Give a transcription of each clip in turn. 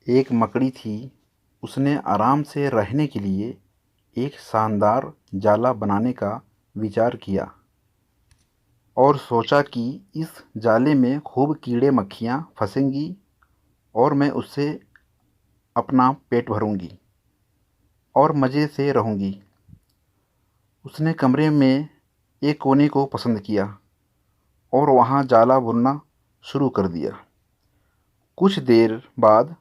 एक मकड़ी थी। उसने आराम से रहने के लिए एक शानदार जाला बनाने का विचार किया और सोचा कि इस जाले में खूब कीड़े मक्खियाँ फंसेंगी और मैं उससे अपना पेट भरूंगी और मज़े से रहूंगी। उसने कमरे में एक कोने को पसंद किया और वहाँ जाला बुनना शुरू कर दिया। कुछ देर बाद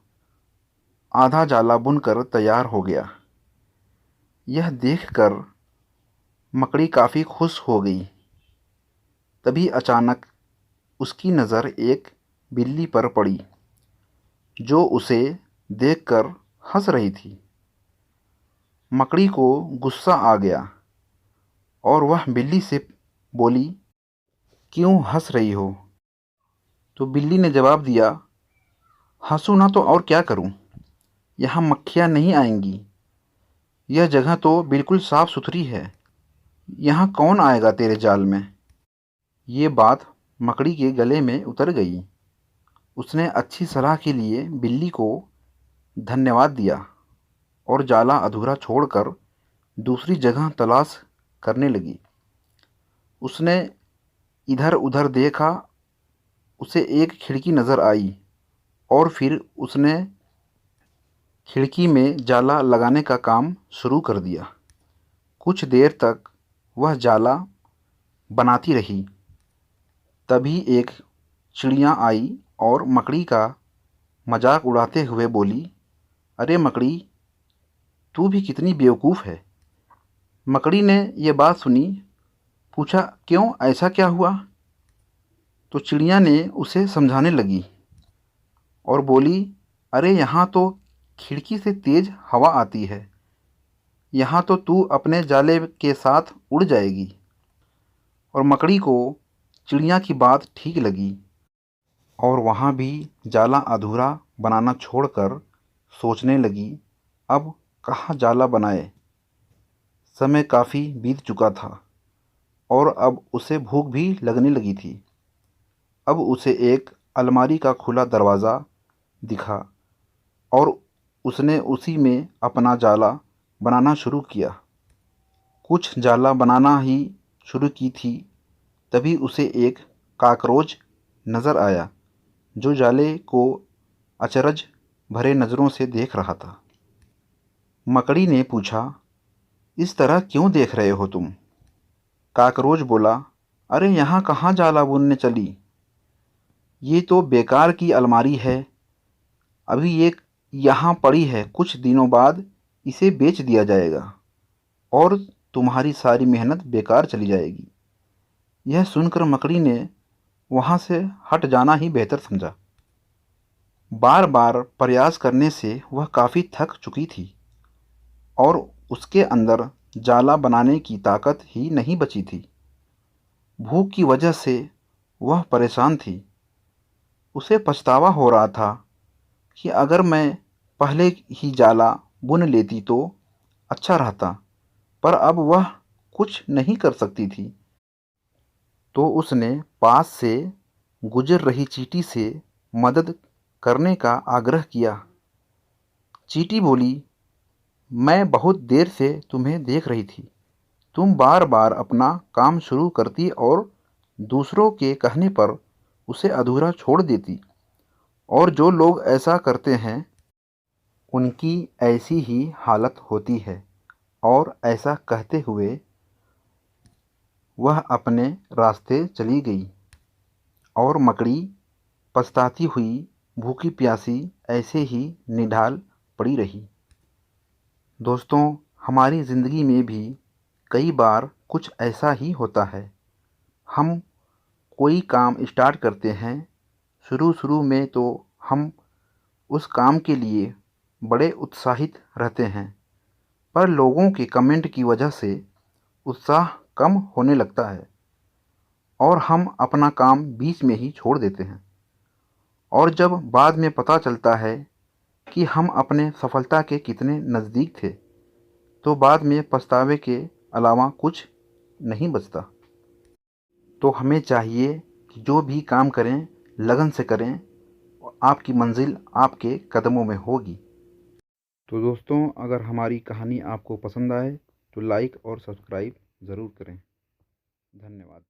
आधा जाला बुनकर तैयार हो गया। यह देखकर मकड़ी काफ़ी खुश हो गई। तभी अचानक उसकी नज़र एक बिल्ली पर पड़ी जो उसे देखकर हंस रही थी। मकड़ी को गुस्सा आ गया और वह बिल्ली से बोली, क्यों हंस रही हो? तो बिल्ली ने जवाब दिया, हंसू ना तो और क्या करूं? यहाँ मक्खियाँ नहीं आएंगी। यह जगह तो बिल्कुल साफ सुथरी है। यहाँ कौन आएगा तेरे जाल में? ये बात मकड़ी के गले में उतर गई। उसने अच्छी सलाह के लिए बिल्ली को धन्यवाद दिया और जाला अधूरा छोड़कर दूसरी जगह तलाश करने लगी। उसने इधर-उधर देखा। उसे एक खिड़की नज़र आई और फिर उसने खिड़की में जाला लगाने का काम शुरू कर दिया। कुछ देर तक वह जाला बनाती रही। तभी एक चिड़िया आई और मकड़ी का मजाक उड़ाते हुए बोली, अरे मकड़ी, तू भी कितनी बेवकूफ़ है। मकड़ी ने यह बात सुनी। पूछा, क्यों, ऐसा क्या हुआ? तो चिड़िया ने उसे समझाने लगी और बोली, अरे यहाँ तो खिड़की से तेज़ हवा आती है। यहाँ तो तू अपने जाले के साथ उड़ जाएगी। और मकड़ी को चिड़िया की बात ठीक लगी और वहाँ भी जाला अधूरा बनाना छोड़कर सोचने लगी, अब कहाँ जाला बनाए। समय काफ़ी बीत चुका था और अब उसे भूख भी लगने लगी थी। अब उसे एक अलमारी का खुला दरवाज़ा दिखा और उसने उसी में अपना जाला बनाना शुरू किया। कुछ जाला बनाना ही शुरू की थी, तभी उसे एक कॉकरोच नज़र आया जो जाले को अचरज भरे नज़रों से देख रहा था। मकड़ी ने पूछा, इस तरह क्यों देख रहे हो तुम? कॉकरोच बोला, अरे यहाँ कहाँ जाला बुनने चली? ये तो बेकार की अलमारी है। अभी ये यहाँ पड़ी है, कुछ दिनों बाद इसे बेच दिया जाएगा और तुम्हारी सारी मेहनत बेकार चली जाएगी। यह सुनकर मकड़ी ने वहाँ से हट जाना ही बेहतर समझा। बार बार प्रयास करने से वह काफ़ी थक चुकी थी और उसके अंदर जाला बनाने की ताकत ही नहीं बची थी। भूख की वजह से वह परेशान थी। उसे पछतावा हो रहा था कि अगर मैं पहले ही जाला बुन लेती तो अच्छा रहता, पर अब वह कुछ नहीं कर सकती थी। तो उसने पास से गुजर रही चींटी से मदद करने का आग्रह किया। चींटी बोली, मैं बहुत देर से तुम्हें देख रही थी। तुम बार बार अपना काम शुरू करती और दूसरों के कहने पर उसे अधूरा छोड़ देती, और जो लोग ऐसा करते हैं उनकी ऐसी ही हालत होती है। और ऐसा कहते हुए वह अपने रास्ते चली गई और मकड़ी पछताती हुई भूखी प्यासी ऐसे ही निढाल पड़ी रही। दोस्तों, हमारी ज़िंदगी में भी कई बार कुछ ऐसा ही होता है। हम कोई काम स्टार्ट करते हैं। शुरू में तो हम उस काम के लिए बड़े उत्साहित रहते हैं, पर लोगों के कमेंट की वजह से उत्साह कम होने लगता है और हम अपना काम बीच में ही छोड़ देते हैं। और जब बाद में पता चलता है कि हम अपने सफलता के कितने नज़दीक थे, तो बाद में पछतावे के अलावा कुछ नहीं बचता। तो हमें चाहिए कि जो भी काम करें लगन से करें, आपकी मंजिल आपके कदमों में होगी। तो दोस्तों, अगर हमारी कहानी आपको पसंद आए तो लाइक और सब्सक्राइब ज़रूर करें। धन्यवाद।